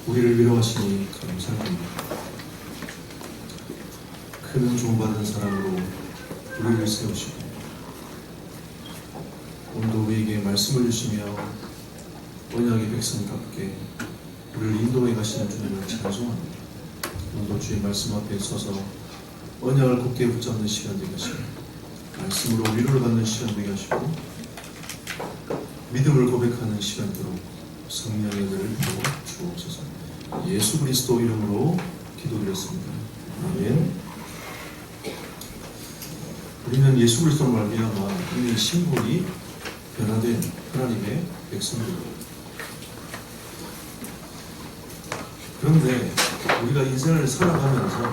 우리를 위로하시니 감사합니다. 큰 은총 받은 사람으로 우리를 세우시고 오늘도 우리에게 말씀을 주시며 언약의 백성답게 우리를 인도해 가시는 주님을 찬송합니다. 오늘도 주의 말씀 앞에 서서 언약을 굳게 붙잡는 시간 되게 하시고 말씀으로 위로를 받는 시간 되게 하시고 믿음을 고백하는 시간 되도록 성령의 은혜를 부어 주옵소서. 예수 그리스도 이름으로 기도드렸습니다. 아멘. 우리는 예수 그리스도로 말미암아 이미 신분이 변화된 하나님의 백성들입니다. 그런데 우리가 인생을 살아가면서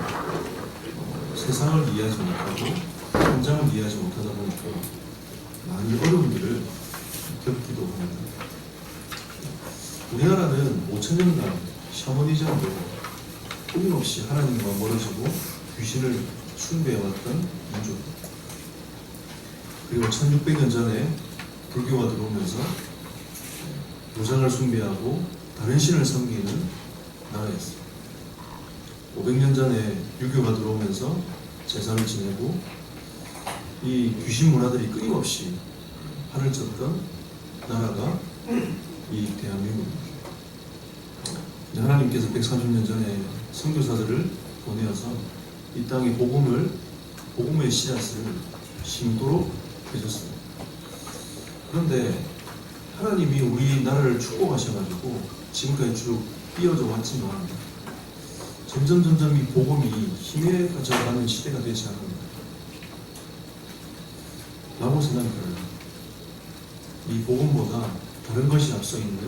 세상을 이해하지 못하고 현장을 이해하지 못하다 보니까 많은 어려움들을 겪기도 합니다. 우리나라는 5000년간 샤머니즘으로 끊임없이 하나님과 멀어지고 귀신을 숭배해왔던 민족입니다. 그리고 1600년 전에 불교가 들어오면서 무장을 숭배하고 다른 신을 섬기는 나라였습니다. 500년 전에 유교가 들어오면서 제사를 지내고 이 귀신 문화들이 끊임없이 판을 쳤던 나라가 이 대한민국입니다. 하나님께서 130년 전에 선교사들을 보내어서 이 땅에 복음의 씨앗을 심도록 해줬습니다. 그런데 하나님이 우리나라를 축복하셔가지고 지금까지 쭉 이어져 왔지만 점점 이 복음이 힘에 가져가는 시대가 되지 않습니다. 라고 생각이 들어요. 이 복음보다 다른 것이 앞서 있는,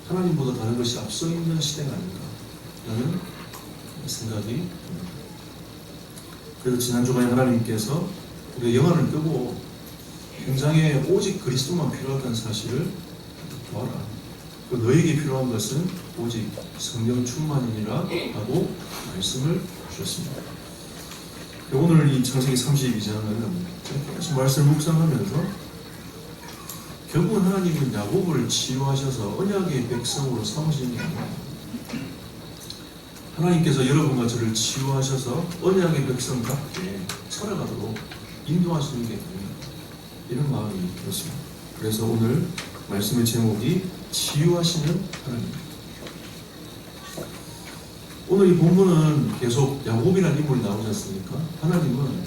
하나님보다 다른 것이 앞서 있는 시대가 아닌가라는 생각이 듭니다. 그래서 지난 주간에 하나님께서 우리가 영화를 끄고 현장에 오직 그리스도만 필요하다는 사실을 보아라. 너에게 필요한 것은 오직 성령 충만이니라 하고 말씀을 주셨습니다. 오늘 이 창세기 32장은 계속 말씀을 묵상하면서 결국은 하나님은 야곱을 치유하셔서 언약의 백성으로 삼으시는 게 아니라 하나님께서 여러분과 저를 치유하셔서 언약의 백성답게 살아가도록 인도하시는 게 아닙니다. 이런 마음이 들었습니다. 그래서 오늘 말씀의 제목이 치유하시는 하나님입니다. 오늘 이 본문은 계속 야곱이라는 인물이 나오지 않습니까? 하나님은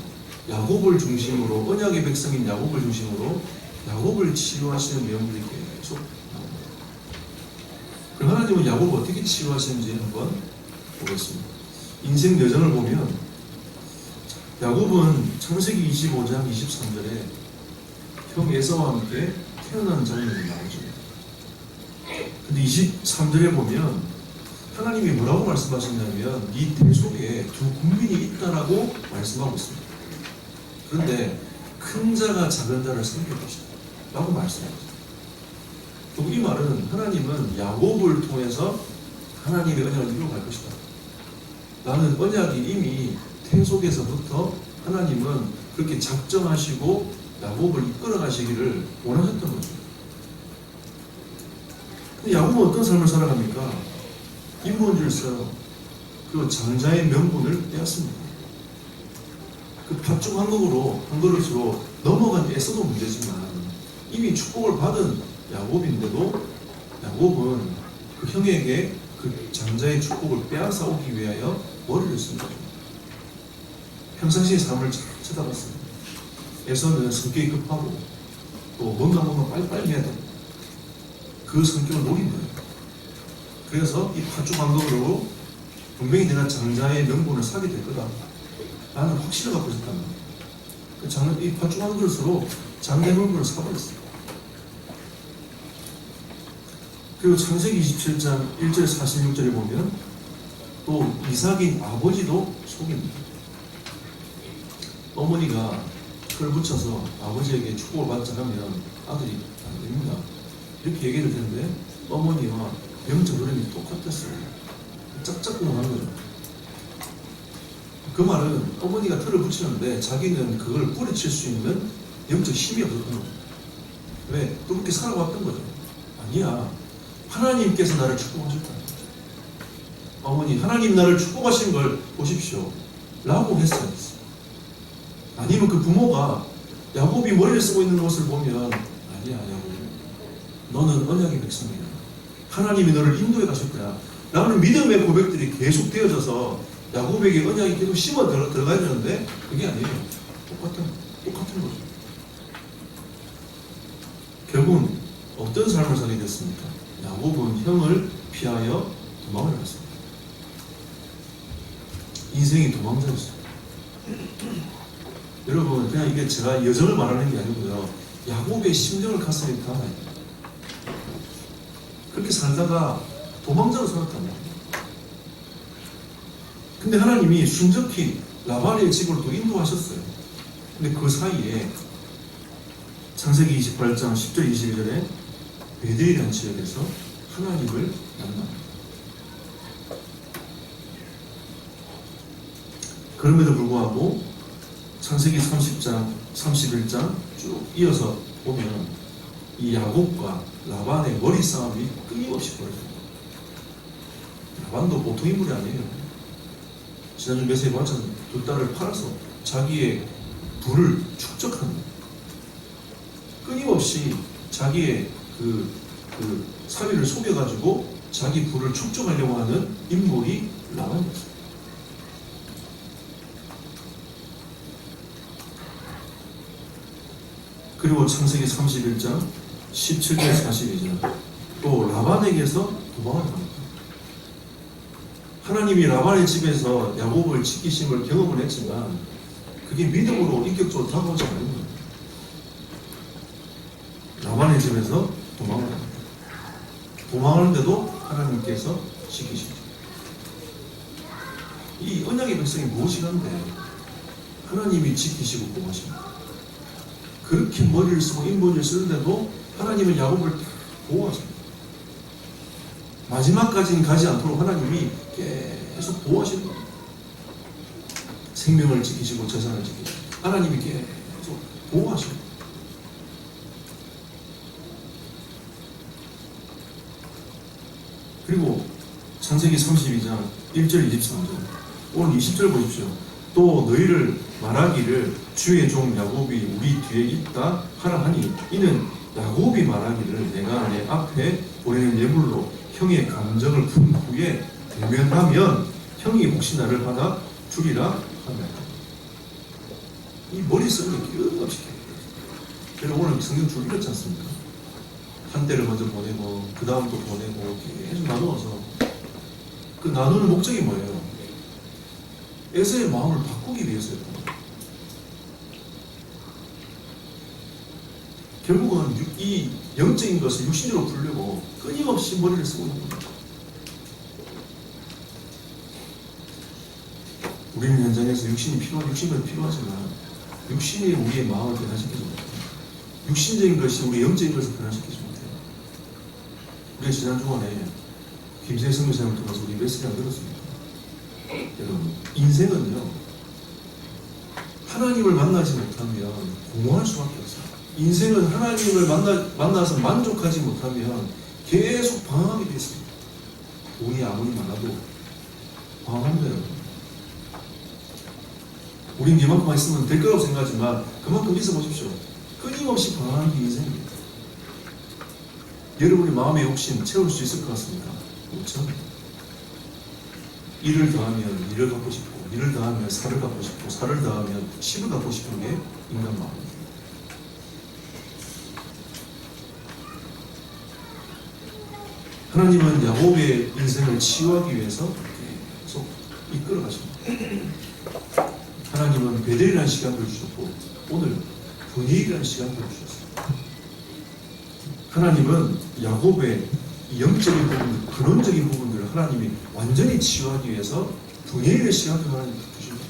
야곱을 중심으로, 언약의 백성인 야곱을 중심으로 야곱을 치유하시는 내용들이 계속 나옵니다. 그럼 하나님은 야곱을 어떻게 치유하시는지 한번 보겠습니다. 인생 여정을 보면 야곱은 창세기 25장 23절에 형 에사와 함께 태어난 장면이 나오죠. 근데 23절에 보면 하나님이 뭐라고 말씀하셨냐면 네 태 속에 두 국민이 있다라고 말씀하고 있습니다. 그런데 큰 자가 작은 자를 섬길 것이다 라고 말씀하셨습니다. 이 말은 하나님은 야곱을 통해서 하나님의 언약을 이루어갈 것이다 라는 언약이 이미 태 속에서부터 하나님은 그렇게 작정하시고 야곱을 이끌어 가시기를 원하셨던 거죠. 근데 야곱은 어떤 삶을 살아갑니까? 인본질서, 그리고 장자의 명분을 빼앗습니다. 그 팥죽 한 그릇으로 넘어간 에서도 문제지만 이미 축복을 받은 야곱인데도 야곱은 그 형에게 그 장자의 축복을 빼앗아 오기 위하여 머리를 쓴 거죠. 평상시의 삶을 쳐다봤습니다. 에서는 성격이 급하고 또 뭔가 빨리빨리 해야 됩니다. 그 성격을 노린 거예요. 그래서 이 팥죽 한 그릇으로 분명히 내가 장자의 명분을 사게 될 거다 라는 확신을 갖고 있었단 말이에요. 이 팥죽 한 그릇으로 장자의 명분을 사버렸어요. 그리고 창세기 27장 1절 46절에 보면 또 이삭인 아버지도 속입니다. 어머니가 그걸 붙여서 아버지에게 축복을 받자 하면 아들이 안 됩니다. 이렇게 얘기를 했는데 어머니와 영적 흐름이 똑같았어요. 짝짝꿍한 거죠. 그 말은 어머니가 틀을 붙이는데 자기는 그걸 뿌리칠 수 있는 영적 힘이 없었던 거죠. 왜? 또 그렇게 살아왔던 거죠. 아니야. 하나님께서 나를 축복하셨다는 거죠. 어머니 하나님 나를 축복하시는 걸 보십시오 라고 했어야 했어요. 아니면 그 부모가 야곱이 머리를 쓰고 있는 것을 보면 아니야 야곱, 너는 언약의 백성이야. 하나님이 너를 인도해 가실 거야 라는 믿음의 고백들이 계속 되어져서 야곱에게 언약이 계속 심어 들어가야 되는데 그게 아니에요. 똑같은 거죠. 결국은 어떤 삶을 살게 됐습니까? 야곱은 형을 피하여 도망을 갔습니다. 인생이 도망자였어요. 여러분, 그냥 이게 제가 여정을 말하는 게 아니고요. 야곱의 심정을 가슴에 담아야 돼요. 그렇게 살다가 도망자로 살았단 말이에요. 근데 하나님이 순적히 라반의 집으로 또 인도하셨어요. 근데 그 사이에 창세기 28장 10절 21절에 베델이라는 지역에서 하나님을 만납니다. 그럼에도 불구하고 창세기 30장, 31장 쭉 이어서 보면 이 야곱과 라반의 머리 싸움이 끊임없이 벌어집니다. 라반도 보통 인물이 아니에요. 지난주 메시지 봤잖아요. 두 딸을 팔아서 자기의 부를 축적합니다. 끊임없이 자기의 그 사위를 속여가지고 자기 부를 축적하려고 하는 인물이 라반이었어요. 그리고 창세기 31장 17절 42절 또 라반에게서 도망을 합니다. 하나님이 라반의 집에서 야곱을 지키심을 경험을 했지만 그게 믿음으로 인격적으로 다가오지 않는 거예요. 라반의 집에서 도망을 합니다. 도망하는데도 하나님께서 지키시죠. 이 언약의 백성이 무엇이란데 하나님이 지키시고 보호하십니다. 그렇게 머리를 쓰고 인본을 쓰는데도 하나님은 야곱을 보호하십니다. 마지막까지는 가지 않도록 하나님이 계속 보호하시는 겁니다. 생명을 지키시고 재산을 지키시고 하나님이 계속 보호하십니다. 그리고 창세기 32장 1절 23절 오늘 20절 보십시오. 또 너희를 말하기를 주의 종 야곱이 우리 뒤에 있다 하라 하니 이는 야곱이 말하기를 내가 내 앞에 보내는 예물로 형의 감정을 푼 후에 대면하면 형이 혹시 나를 받아 주리라 하며 이 머리 쓰는 게 끊임없이 그래서 오늘 성경 줄 읽었지 않습니까? 한때를 먼저 보내고 그 다음 또 보내고 계속 나누어서 그 나누는 목적이 뭐예요? 에서의 마음을 바꾸기 위해서였던 거예요. 결국은 이 영적인 것을 육신으로 풀려고 끊임없이 머리를 쓰고 있는 겁니다. 우리는 현장에서 육신은 필요하지만 육신이 우리의 마음을 변화시키지 못해요. 육신적인 것이 우리 영적인 것을 변화시키지 못해요. 우리가 지난 주간에 김세희 선교사님을 통해서 우리 메시지를 들었습니다. 여러분, 인생은요 하나님을 만나지 못하면 공허할 수밖에 없어요. 인생은 하나님을 만나서 만족하지 못하면 계속 방황하게 되어 있습니다. 돈이 아무리 많아도 방황합니다. 여러분. 우린 이만큼만 있으면 될 거라고 생각하지만 그만큼 있어 보십시오. 끊임없이 방황하는 게 인생입니다. 여러분의 마음의 욕심 채울 수 있을 것 같습니까? 그렇죠? 일을 더하면 일을 갖고 싶고 일을 더하면 살을 갖고 싶고 살을 더하면 집을 갖고 싶은 게 인간 마음입니다. 하나님은 야곱의 인생을 치유하기 위해서 계속 이끌어 가십니다. 하나님은 베델이라는 시간을 주셨고 오늘 분이라는 시간을 주셨습니다. 하나님은 야곱의 영적인 부분, 근원적인 부분들을 하나님이 완전히 치유하기 위해서 분해의 시간을 하나님 주십니다.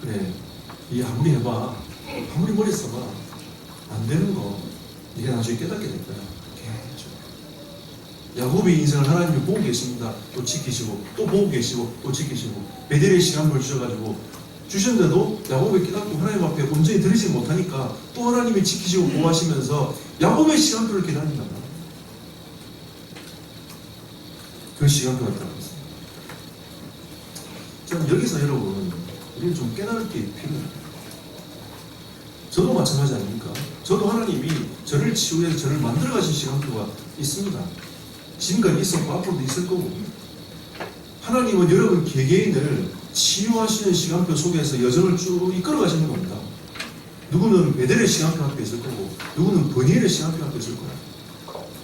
그래, 이 아무리 해봐, 아무리 머리 써봐, 안 되는 거 네가 나중에 깨닫게 될 거야. 계속. 야곱의 인생을 하나님이 보고 계십니다. 또 지키시고, 또 보고 계시고, 또 지키시고, 베델의 시간을 주셔가지고 주셨는데도 야곱이 깨닫고 하나님 앞에 온전히 드리지 못하니까 또 하나님이 지키시고 보호하시면서 야곱의 시간표를 기다린단 말이에요. 그 시간표가 있다고 했습니다. 저는 여기서 여러분, 우리는 좀 깨달을 게 필요해요. 저도 마찬가지 아닙니까? 저도 하나님이 저를 치유해서 저를 만들어가신 시간표가 있습니다. 지금까지 있었고 앞으로도 있을 거고, 하나님은 여러분 개개인을 치유하시는 시간표 속에서 여정을 쭉 이끌어 가시는 겁니다. 누구는 베델의 시간표 앞에 있을 거고, 누구는 버니엘의 시간표 앞에 있을 거예요.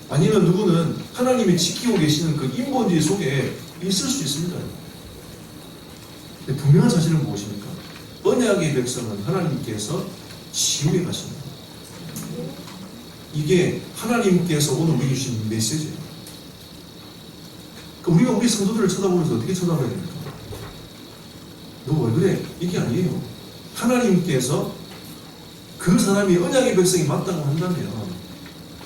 아니면 누구는 하나님이 지키고 계시는 그 인본주의 속에 있을 수 있습니다. 근데 분명한 사실은 무엇입니까? 언약의 백성은 하나님께서 치유해 가십니다. 이게 하나님께서 오늘 우리 주신 메시지예요. 우리가 우리 성도들을 쳐다보면서 어떻게 쳐다봐야 됩니까? 너 왜 그래? 이게 아니에요. 하나님께서 그 사람이 언약의 백성이 맞다고 한다면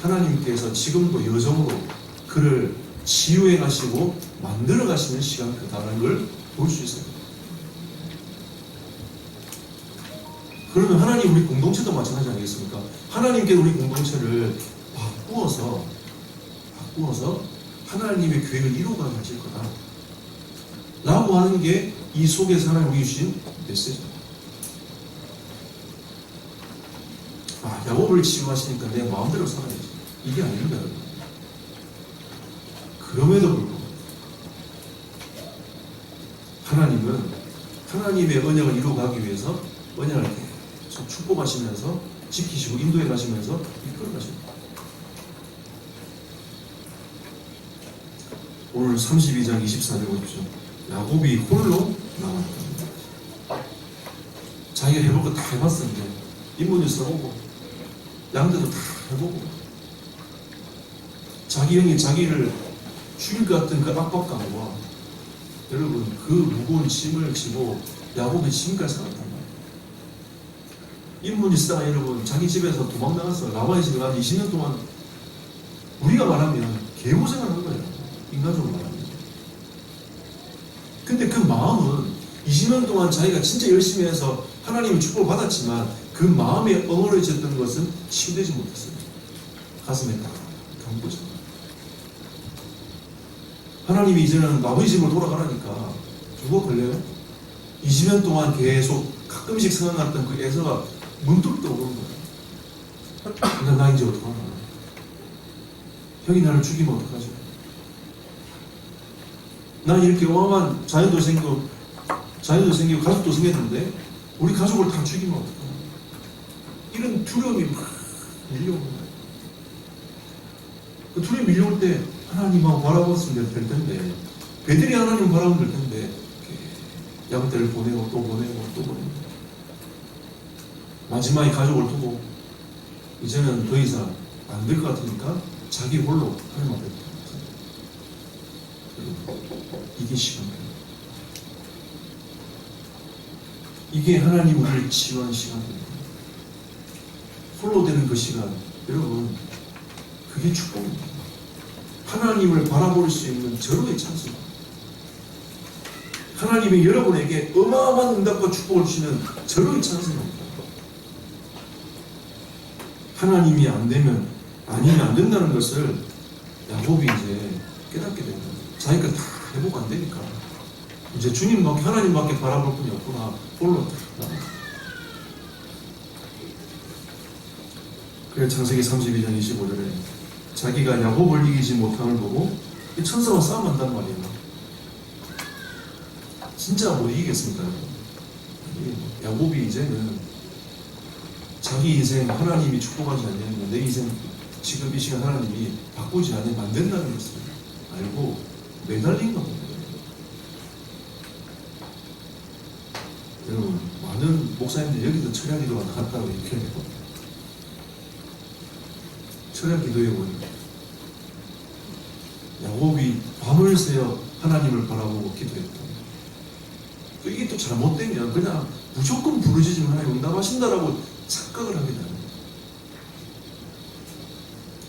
하나님께서 지금도 여정으로 그를 치유해 가시고 만들어 가시는 시간표다라는 걸 볼 수 있어요. 그러면 하나님 우리 공동체도 마찬가지 아니겠습니까? 하나님께서 우리 공동체를 바꾸어서 하나님의 계획을 이루어가게 하실 거다 라고 하는 게 이 속에서 하나님이 주신 메시지입니다. 야곱을 치유하시니까 내 마음대로 살아야지, 이게 아닙니다. 그럼에도 불구하고 하나님은 하나님의 언약을 이루어가기 위해서 언약을 계속 축복하시면서 지키시고 인도해 가시면서 이끌어 가십니다. 오늘 32장 24절 보십시오. 야곱이 홀로 나왔다. 자기가 해볼 거 다 해봤었는데, 인문을 써보고 양대도 다 해보고, 자기 형이 자기를 죽일 것 같은 그 압박감과 여러분 그 무거운 짐을 지고 야곱이 지금까지 살았단 말이에요. 인문이 쓰다가 여러분 자기 집에서 도망나가서 라반의 집에 가서 20년 동안 우리가 말하면 개고생을 한 거예요. 인간적으로 말하면. 근데 그 마음은 20년 동안 자기가 진짜 열심히 해서 하나님의 축복을 받았지만 그 마음에 엉어려졌던 것은 치유되지 못했어요. 가슴에 딱 경고죠. 하나님이 이제는 아버지 집으로 돌아가라니까 누가 걸려요? 20년 동안 계속 가끔씩 생각났던 그 애서가 문득 떠오르는 거예요. 나 이제 어떡하나? 형이 나를 죽이면 어떡하지? 난 이렇게 어마어마한 자녀도 생기고 가족도 생겼는데 우리 가족을 다 죽이면 어떡하나? 이런 두려움이 막 밀려오는 거예요. 그 두려움이 밀려올 때 하나님하고 바라봤으면 될 텐데, 베델이 하나님 바라보면 될 텐데 양떼를 보내고 또 보내고 또 보내고 마지막에 가족을 두고 이제는 더 이상 안 될 것 같으니까 자기 홀로 하나님 앞에 이게 시간이에요. 이게 하나님 우리를 치유하는 시간입니다. 홀로 되는 그 시간, 여러분 그게 축복입니다. 하나님을 바라볼 수 있는 절호의 찬스입니다. 하나님이 여러분에게 어마어마한 응답과 축복을 주시는 절호의 찬스입니다. 하나님이 안 되면 아니면 안 된다는 것을 야곱이 이제 깨닫게 됩니다. 자기가 다 해보고 안 되니까 이제 주님밖에 하나님밖에 바라볼 분이 없구나. 홀로 그래서 창세기 32장 25절에 자기가 야곱을 이기지 못함을 보고 이 천사와 싸움한단 말이에요. 진짜 못 이기겠습니까? 야곱이 이제는 자기 인생 하나님이 축복하지 않냐면 내 인생 지금 이 시간 하나님이 바꾸지 않으면 안 된다는 것을 알고 매달린 겁니다. 여러분 많은 목사님들이 여기서 철야 기도가 나갔다고 이렇게 해요. 철야 기도에 보면 야곱이 밤을 새어 하나님을 바라보고 기도했다. 이게 또 잘못되면 그냥 무조건 부르짖으면 하나님 응답하신다라고 착각을 하게 되는 거예요.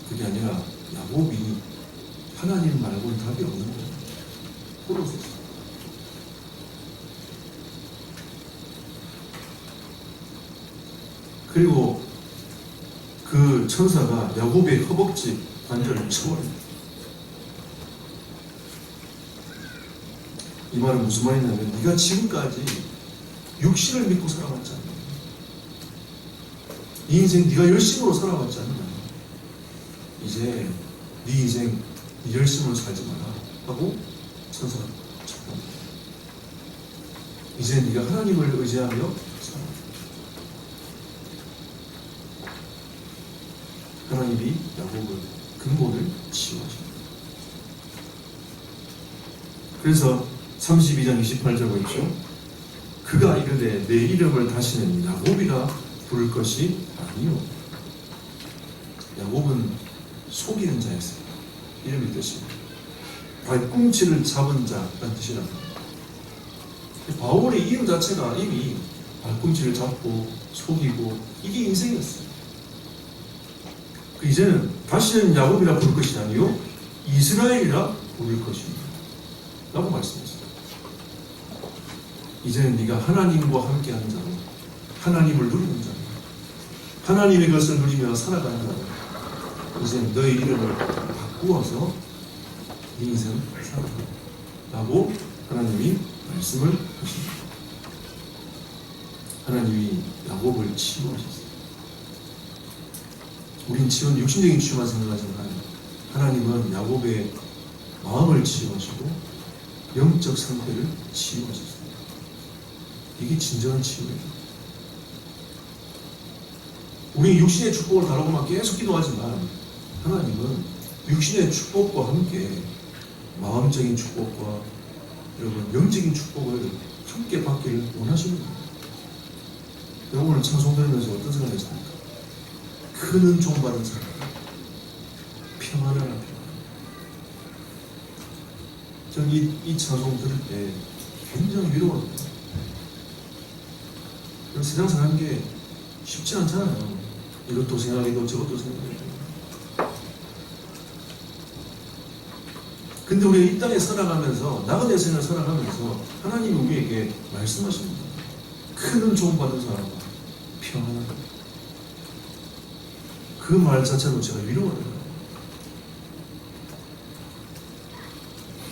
그게 아니라 야곱이 하나님 말고는 답이 없는 거예요. 홀로 섰어요. 그리고 그 천사가 야곱의 허벅지 관절을 쳐버립니다. 이 말은 무슨 말이냐면 네가 지금까지 육신을 믿고 살아왔잖아. 이 인생 네가 열심으로 살아왔잖아. 이제 네 인생 네 열심으로 살지 마라 하고 천사가 쳤답니다. 이제 네가 하나님을 의지하며 살아. 하나님이 야곱을 근본을 치유하십니다. 그래서 32장 28절 보십시오. 그가 이르되 내 이름을 다시는 야곱이라 부를 것이 아니요. 야곱은 속이는 자였어요. 이름의 뜻이 발꿈치를 잡은 자라는 뜻이랍니다. 바울의 이름 자체가 이미 발꿈치를 잡고 속이고 이게 인생이었어요. 이제는 다시는 야곱이라 부를 것이 아니요 이스라엘이라 부를 것입니다 라고 말씀했어요. 이제는 네가 하나님과 함께하는 자로, 하나님을 누리는 자로, 하나님의 것을 누리며 살아가는 자로, 이제는 너의 이름을 바꾸어서 네 인생을 살아가 라고 하나님이 말씀을 하십니다. 하나님이 야곱을 치유하셨어요. 우린 치유는 육신적인 치유만 생각하지만 하나님은 야곱의 마음을 치유하시고 영적 상태를 치유하셨어요. 이게 진정한 치유예요. 우리 육신의 축복을 다루고만 계속 기도하지만 하나님은 육신의 축복과 함께 마음적인 축복과 여러분 영적인 축복을 함께 받기를 원하시는 겁니다. 여러분 오늘 찬송 들으면서 어떤 생각이 있습니까? 큰 은총 받은 사람, 평안하라 평안. 저는 이 찬송 들을 때 굉장히 위로가 됩니다. 세상 사는 게 쉽지 않잖아요. 이것도 생각해도 저것도 생각해도. 근데 우리가 이 땅에 살아가면서 나그네 생을 살아가면서 하나님이 우리에게 말씀하십니다. 큰 은총 받은 사람과 평안하다. 그 말 자체로 제가 위로가 돼요.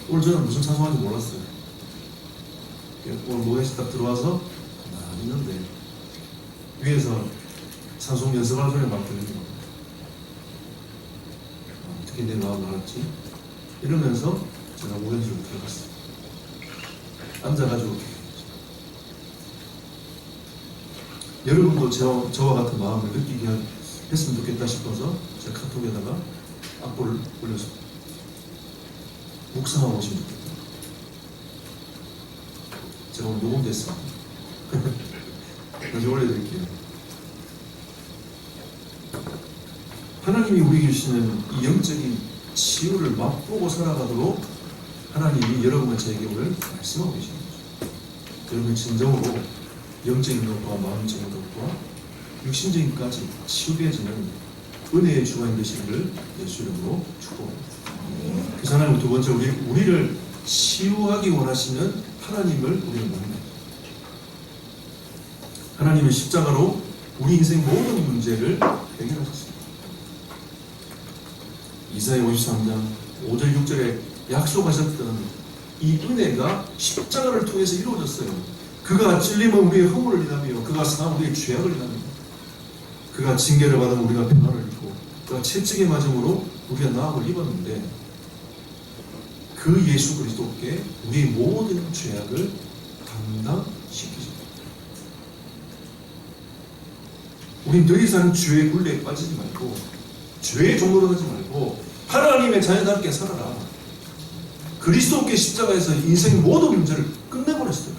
오늘 저는 무슨 찬송하는지 몰랐어요. 오늘 모에서 딱 들어와서 가만히 있는데 위에서 찬송 연습하는 소리가 막 들리는 거예요. 어떻게 내 마음을 알았지? 이러면서 제가 모현실로 들어갔어요. 앉아가지고 여러분도 저와 같은 마음을 느끼게 했으면 좋겠다 싶어서 제가 카톡에다가 악보를 올렸습니다. 묵상하고 오시면 좋겠다. 제가 오늘 녹음됐습니다. 다시 올려드릴게요. 하나님이 우리에게 주시는 이 영적인 치유를 맛보고 살아가도록 하나님이 여러분과 저에게 오늘 말씀하고 계십니다. 여러분 진정으로 영적인 것과 마음적인 것과 육신적인 것까지 치유되어지는 은혜의 주관이 되시기를 예수 이름으로 축복합니다. 그래서 하나님 두 번째 우리를 치유하기 원하시는 하나님을 우리는 만납니다. 하나님의 십자가로 우리 인생 모든 문제를 해결하셨습니다. 이사야 53장 5절 6절에 약속하셨던 이 은혜가 십자가를 통해서 이루어졌어요. 그가 찔림은 우리의 허물을 인하며 그가 상함은 우리의 죄악을 인하며 그가 징계를 받으면 우리가 평안을 입고 그가 채찍에 맞음으로 우리가 나음을 입었는데 그 예수 그리스도께 우리의 모든 죄악을 담당시키십니다. 우린 더 이상 죄의 굴레에 빠지지 말고 죄의 종로로 하지 말고 하나님의 자녀답게 살아라. 그리스도께 십자가에서 인생의 모든 문제를 끝내버렸어요.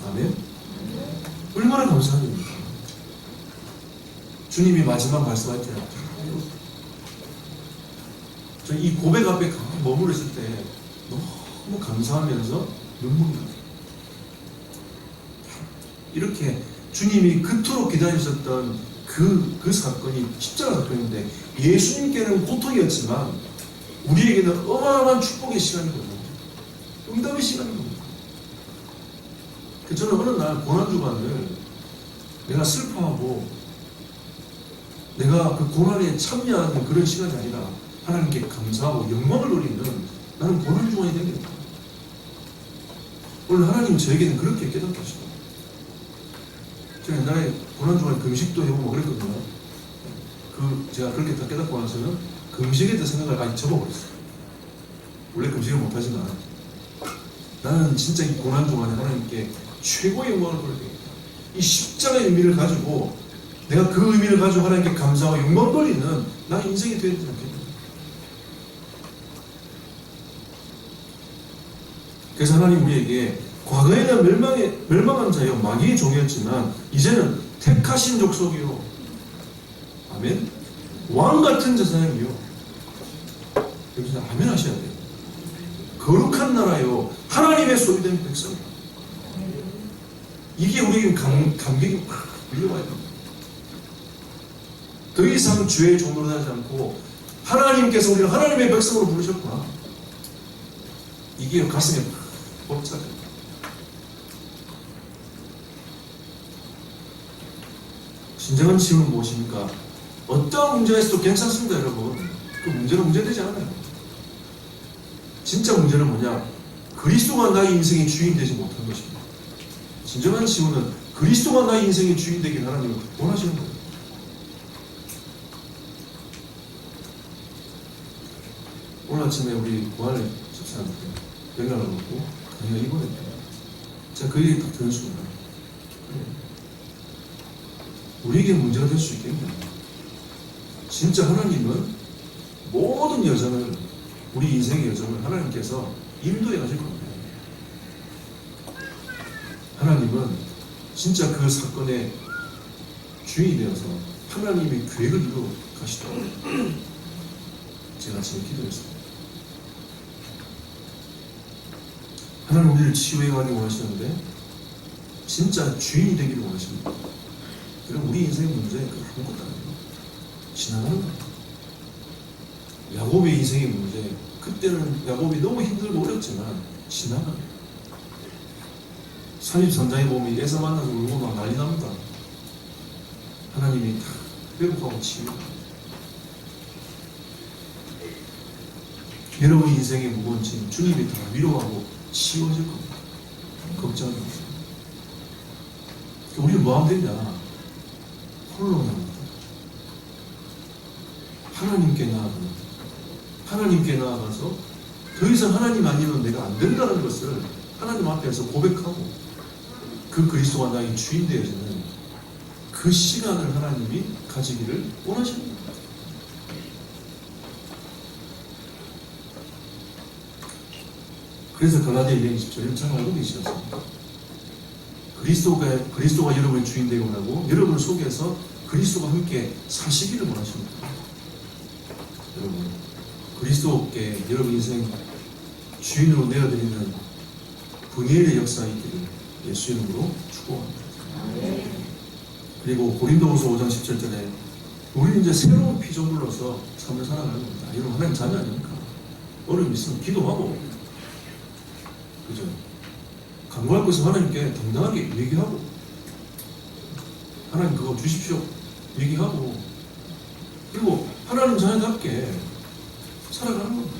아멘. 얼마나 감사합니까? 주님이 마지막 말씀할 때 저 이 고백 앞에 머무르 있을 때 너무 감사하면서 눈물이 나요. 이렇게 주님이 그토록 기다리셨던 그 사건이 십자가 사건인데 예수님께는 고통이었지만 우리에게는 어마어마한 축복의 시간이거든요. 응답의 시간인 겁니다. 저는 어느 날 고난주간을 내가 슬퍼하고 내가 그 고난에 참여하는 그런 시간이 아니라 하나님께 감사하고 영광을 돌리는 나는 고난주간이 되겠다. 오늘 하나님은 저에게는 그렇게 깨닫게 하시더라고요. 제가 옛날에 고난주간에 금식도 해보고 그랬거든요. 제가 그렇게 다 깨닫고 나서는 금식에 대한 생각을 아예 접어버렸어요. 원래 금식을 못하지만 나는 진짜 이 고난주간에 하나님께 최고의 영광을 돌리겠다. 이 십자가의 의미를 가지고 내가 그 의미를 가지고 하나님께 감사하고 영광 돌리는 나의 인생이 되지 않겠냐. 그래서 하나님 우리에게 과거에는 멸망한 자여 마귀의 종이었지만 이제는 택하신 족속이요. 아멘. 왕 같은 제사장이요. 여기서 아멘 하셔야 돼요. 거룩한 나라요. 하나님의 소유된 백성. 이게 우리에게 감격이 막 밀려와야 됩니다. 더 이상 죄의 종로로 하지 않고 하나님께서 우리를 하나님의 백성으로 부르셨구나. 이게 가슴에 벅차요. 진정한 치유는 무엇입니까? 어떠한 문제가 있어도 괜찮습니다, 여러분. 그 문제는 문제되지 않아요. 진짜 문제는 뭐냐? 그리스도가 나의 인생의 주인 되지 못한 것입니다. 진정한 치유는 그리스도가 나의 인생의 주인 되길 하나님은 원하시는 거예요. 오늘 아침에 우리 부활 집사한테 연락을 받고 강의가 입원했다. 제가 그 얘기 딱 들은 순간 우리에게 문제가 될 수 있겠냐. 진짜 하나님은 모든 여정을, 우리 인생의 여정을 하나님께서 인도해 가실 겁니다. 하나님은 진짜 그 사건의 주인이 되어서 하나님의 계획을 이루어 가시도록 제가 지금 기도했습니다. 하나님 우리를 치유해 가기를 원하시는데 진짜 주인이 되기를 원하십니다. 그럼 우리 인생의 문제 아무것도 아니에요. 지나가는 거예요. 야곱의 인생의 문제, 그때는 야곱이 너무 힘들고 어렵지만 지나가요. 33장에 보면 에서 만나서 울고 막 난리 납니다. 하나님이 다 회복하고 치유해요. 여러분 인생의 무거운 짐 주님이 다 위로하고 치워질 겁니다. 걱정하지 마세요. 우리는 뭐 하면 되냐? 홀로 나옵니다. 하나님께 나아가서 더 이상 하나님 아니면 내가 안 된다는 것을 하나님 앞에서 고백하고 그 그리스도가 나의 주인 되어지는 그 시간을 하나님이 가지기를 원하십니다. 그래서 갈라디아 2장 20절을 잘 알고 계시지 않습니까? 그리스도가 여러분의 주인 되고 나고 여러분을 속에서 그리스도와 함께 사시기를 원하십니다. 여러분, 그리스도께 여러분 인생 주인으로 내어드리는 분이엘의 역사가 있기를 예수 이름으로 축복합니다. 그리고 고린도후서 5장 17절에 우리는 이제 새로운 피조물로서 삶을 살아가는 겁니다. 여러분 하나님 자녀 아닙니까? 어려움 있으면 기도하고, 그죠? 간구할 것을 하나님께 당당하게 얘기하고, 하나님 그거 주십시오 얘기하고, 그리고 하나님 자녀답게 살아가는 겁니다.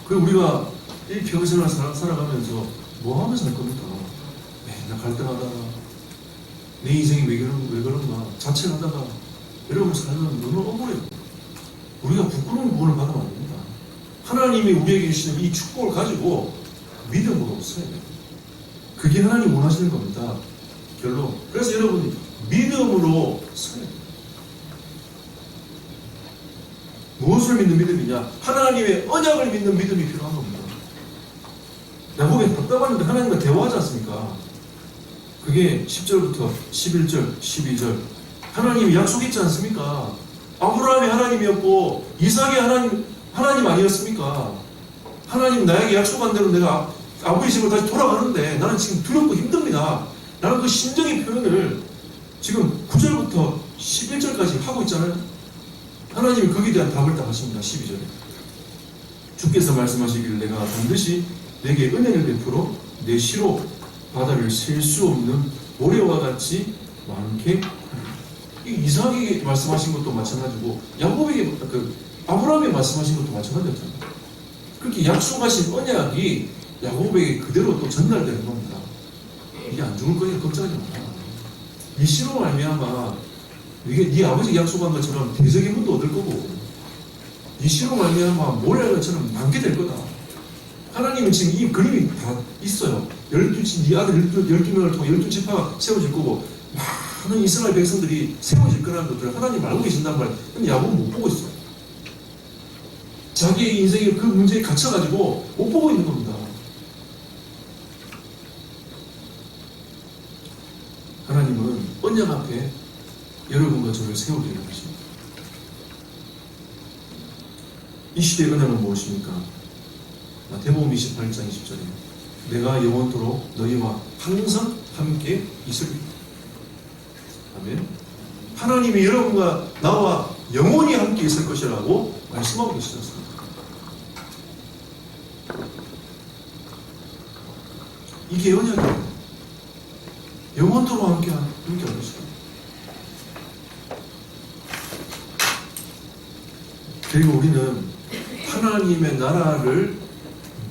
그리고 우리가 이 평생을 살아가면서 뭐 하면서 살 겁니까? 맨날 갈 때마다 내 인생이 왜 그런가 자책하다가 여러분 살면 너무 억울해요. 우리가 부끄러운 구원을 받으면 안 됩니다. 하나님이 우리에게 주시는 이 축복을 가지고 믿음으로 써야 돼요. 그게 하나님 원하시는 겁니다. 결론. 그래서 여러분이 믿음으로 써야 돼요. 무엇을 믿는 믿음이냐? 하나님의 언약을 믿는 믿음이 필요한 겁니다. 야곱이 답답한데 하나님과 대화하지 않습니까? 그게 10절부터 11절, 12절. 하나님이 약속 있지 않습니까? 아브라함이 하나님이었고 이삭이 하나님 아니었습니까? 하나님 나에게 약속한 대로 내가 아버지 집으로 다시 돌아가는데 나는 지금 두렵고 힘듭니다. 나는 그 심정의 표현을 지금 9절부터 11절까지 하고 있잖아요. 하나님이 거기에 대한 답을 딱 하십니다. 12절에 주께서 말씀하시기를 내가 반드시 내게 은혜를 베풀어 내 시로 바다를 셀 수 없는 모래와 같이 많게 이삭에게 말씀하신 것도 마찬가지고 야곱에게 아브라함에게 말씀하신 것도 마찬가지였잖아요. 그렇게 약속하신 언약이 야곱에게 그대로 또 전달되는 겁니다. 이게 안 죽을 거니까 걱정하지 마라. 이 씨로 말미암아 이게 네 아버지 약속한 것처럼 대적의 문도 얻을 거고, 이 씨로 말미암아 모래알 것처럼 많게 될 거다. 하나님은 지금 이 그림이 다 있어요. 네 아들 12명을 통해 12지파가 세워질 거고, 많은 이스라엘 백성들이 세워질 거라는 것들을 하나님 알고 계신단 말이에요. 근데 야곱은 못 보고 있어요. 자기의 인생이 그 문제에 갇혀가지고 못 보고 있는 겁니다. 하나님은 언약 앞에 여러분과 저를 세우기를 하십니다. 이 시대의 언약은 무엇입니까? 마태복음 28장 20절에 내가 영원토록 너희와 항상 함께 있으리라. 아멘. 하나님이 여러분과 나와 영원히 함께 있을 것이라고 말씀하고 계시잖습니다. 이게 언약이에요. 영원토록 함께 할 것이다. 그리고 우리는 하나님의 나라를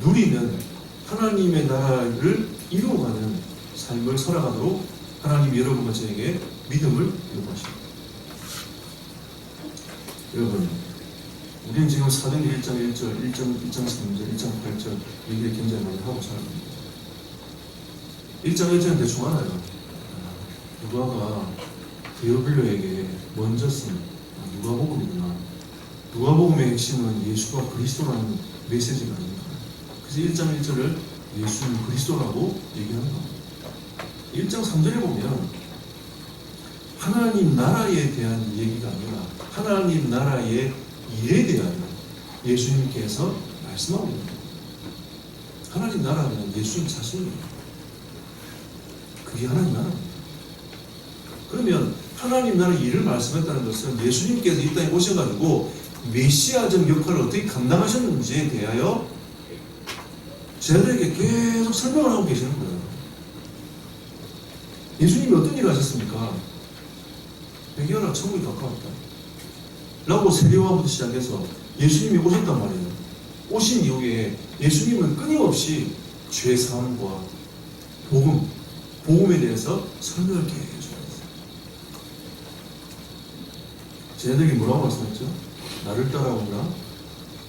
누리는, 하나님의 나라를 이루어가는 삶을 살아가도록 하나님이 여러분과 저에게 믿음을 요구하십니다. 여러분, 우리는 지금 사도행전 1장 1절, 1장 3절, 1장 8절 얘기를 굉장히 많이 하고 살아갑니다. 1장 1절은 대충 알아요. 누가가 데오빌로에게 먼저 쓴 누가복음이구나. 누가복음의 핵심은 예수가 그리스도라는 메시지가 아닙니다. 그래서 1장 1절을 예수는 그리스도라고 얘기하는 겁니다. 1장 3절에 보면 하나님 나라에 대한 얘기가 아니라 하나님 나라의 일에 대하여 예수님께서 말씀하고 있는 겁니다. 하나님 나라는 예수님 자신입니다. 그게 하나님 나라입니다. 그러면 하나님 나라의 일을 말씀했다는 것은 예수님께서 이 땅에 오셔가지고 메시아적 역할을 어떻게 감당하셨는지에 대하여 저희들에게 계속 설명을 하고 계시는 거예요. 예수님이 어떤 일을 하셨습니까? 회개하라, 천국이 가까웠다 라고 세례요한부터 시작해서 예수님이 오셨단 말이에요. 오신 이후에 예수님은 끊임없이 죄사함과 복음에 대해서 설명을 계속 했어요. 쟤네들이 뭐라고 말씀했죠? 나를 따라오라,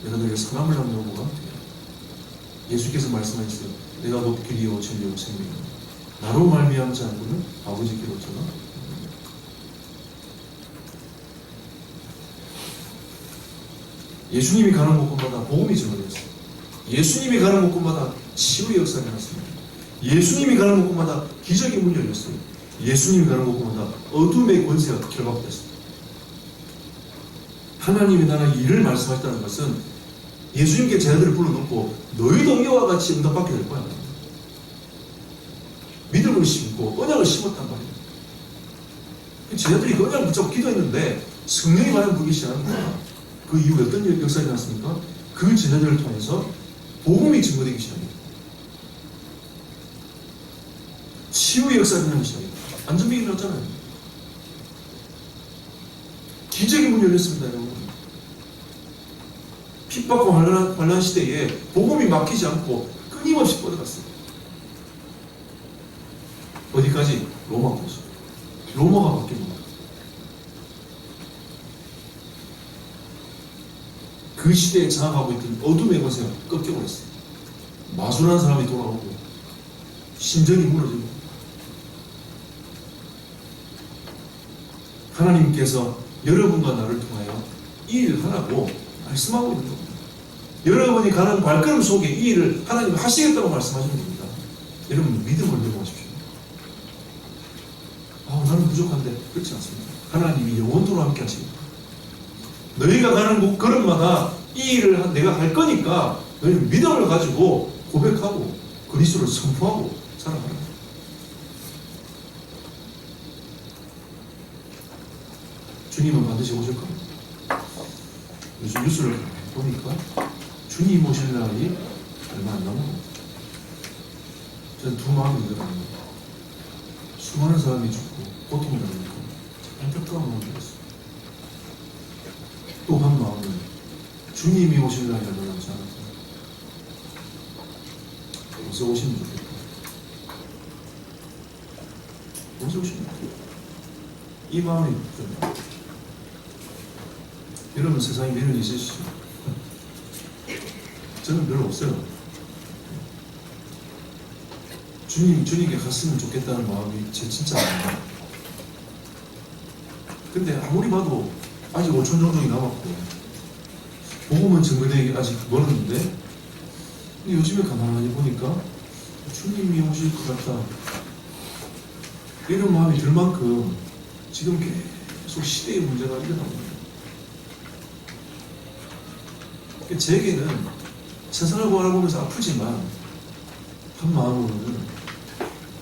내가 너에게 사람을 남겨오고 예수께서 말씀하셨어요. 내가 곧 길이요 진리요 생명이요 나로 말미암지 않고는 아버지께로 오잖아. 예수님이 가는 곳마다 복음이 전해졌어요. 예수님이 가는 곳마다 치유의 역사가 일어났습니다. 예수님이 가는 곳마다 기적이 문 열렸어요. 예수님이 가는 곳마다 어둠의 권세가 결박됐습니다. 하나님의 나라의 일을 말씀하셨다는 것은 예수님께 제자들을 불러놓고 너희도 이와 같이 응답받게 될 거야. 믿음을 심고 언약을 심었단 말이에요. 제자들이 그 언약을 붙잡고 기도했는데 성령이 과연 부기 시작하는 거야. 그 이후에 어떤 역사가 일어났습니까? 그 제자들을 통해서 복음이 증거되기 시작해요. 치유의 역사가 일어나기 시작해요. 안전병이 일어났잖아요. 기적의 문이 열렸습니다, 여러분. 핍박과 환란 시대에 복음이 막히지 않고 끊임없이 뻗어갔어요. 어디까지? 로마까지. 로마가 바뀐 겁니다. 그 시대에 장악하고 있던 어둠의 권세가 꺾여버렸어요. 마술하는 사람이 돌아오고 신전이 무너지고 하나님께서 여러분과 나를 통하여 이 일을 하라고 말씀하고 있는 겁니다. 여러분이 가는 발걸음 속에 이 일을 하나님 하시겠다고 말씀하시는 겁니다. 여러분 믿음을 요구하십시오. 나는 부족한데 그렇지 않습니다. 하나님이 영원토록 함께 하십니다. 너희가 가는 걸음마다 이 일을 내가 할 거니까 너희는 믿음을 가지고 고백하고 그리스도를 선포하고 살아가라. 주님은 반드시 오실 겁니다. 요즘 뉴스를 보니까 주님 오실 날이 얼마 안 남은 겁니다. 저는 두 마음이 들어갑니다. 수많은 사람이 죽고 고통을 당하니까 안타까운 마음이 들었어요. 또 한 마음은 주님이 오실 날이 얼마 남지 않았고 어서 오시면 좋겠다. 어서 오시면 좋겠다. 이 마음이 좀 여러분 세상에 미련이 있으시죠? 저는 별로 없어요. 주님께 갔으면 좋겠다는 마음이 제 진짜 많아요. 근데 아무리 봐도 아직 5천 종족이 남았고 복음은 증거되기 아직 멀었는데 근데 요즘에 가만히 보니까 주님이 오실 것 같다 이런 마음이 들 만큼 지금 계속 시대의 문제가 일어나고 있어요. 제게는 세상을 바라보면서 아프지만 한 마음으로는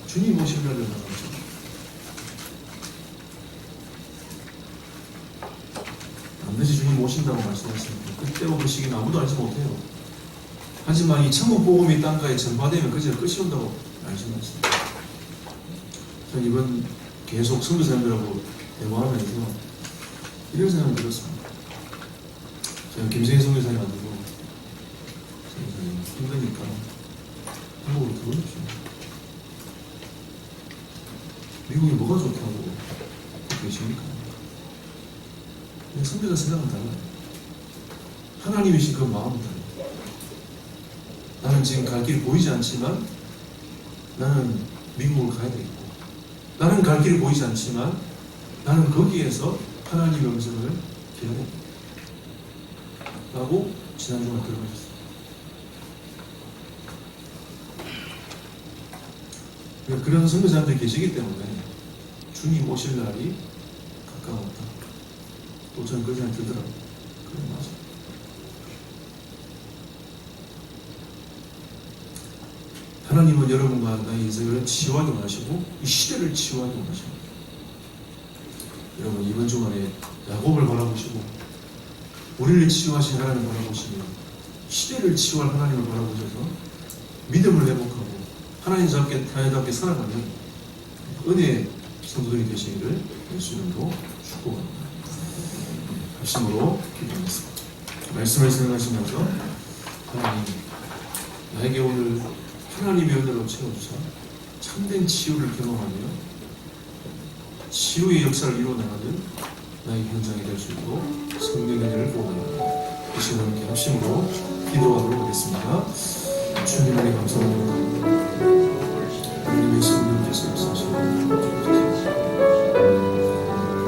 주님 오실 날을 바라보죠. 반드시 주님 오신다고 말씀하셨습니다. 그때부터 그 시기는 아무도 알지 못해요. 하지만 이 천국 복음이 땅가에 전파되면 그제야 끝이 온다고 말씀하셨습니다. 전 이번 계속 선교사님들하고 대화하면서 이런 생각이 들었습니다. 제가 김세희 선교사님 만들고 선교사님 힘드니까 한국으로 들어오십시오. 미국이 뭐가 좋다고 계십니까? 선교사 생각은 달라요. 하나님이신 그 마음은 달라요. 나는 지금 갈 길이 보이지 않지만 나는 미국을 가야 되겠고 나는 갈 길이 보이지 않지만 나는 거기에서 하나님의 음성을 기다려 라고 지난주간 들어가셨어요. 그런 선교사님들이 계시기 때문에 주님 오실 날이 가까웠다. 또 저는 그 생각이 들더라고요. 그래 맞아. 하나님은 여러분과 나의 인생을 치유하기 원하시고 이 시대를 치유하기 원하십니다. 여러분 이번 주간에 야곱을 바라보시고 우리를 치유하신 하나님을 바라보시며 시대를 치유할 하나님을 바라보셔서 믿음을 회복하고 하나님답게 살아가는 은혜의 성도들이 되시기를 예수님으로 축복합니다. 합심으로 기도하겠습니다. 말씀을 생각하시면서 하나님 나에게 오늘 하나님의 은혜로 채워주사 참된 치유를 경험하며 치유의 역사를 이루어나가는 나의 현장이 될 수 있도록 성령의 은혜를 구원합니다. 이 시간 함께 합심으로 기도하도록 하겠습니다. 주님 은혜 감사합니다. 하나님의 성령께서 역사하시고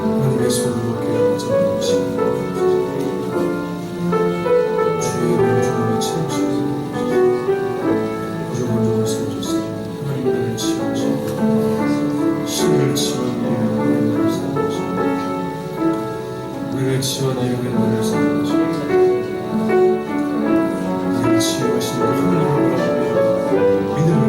하나님의 손으로 교회를 잡아주시고 주의 이름으로 주님이 채우시고 부족한 점을 세워주시고 하나님 나를 치유하시고 신을 치유하는 나를 사랑하시고 우리를 치유하는 나를 사랑하시고 나를 치유하시는 하나님을 바라보며 믿음을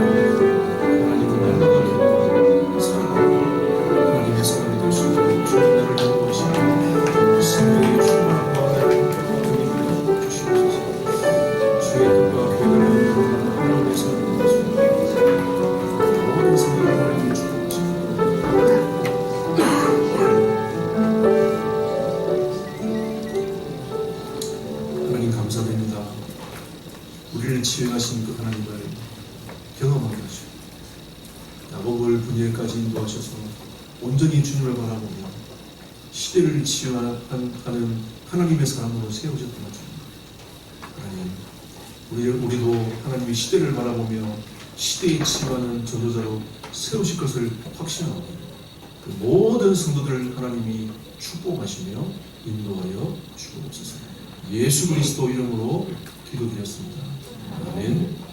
치유하신 그 하나님을 경험하게 하시고 야곱을 분열까지 인도하셔서 온전히 주님을 바라보며 시대를 치유하는 하나님의 사람으로 세우셨던 것입니다. 하나님, 우리도 하나님의 시대를 바라보며 시대에 치유하는 전도자로 세우실 것을 확신하고 그 모든 성도들 하나님이 축복하시며 인도하여 주옵소서. 예수 그리스도 이름으로 기도드렸습니다. 아멘.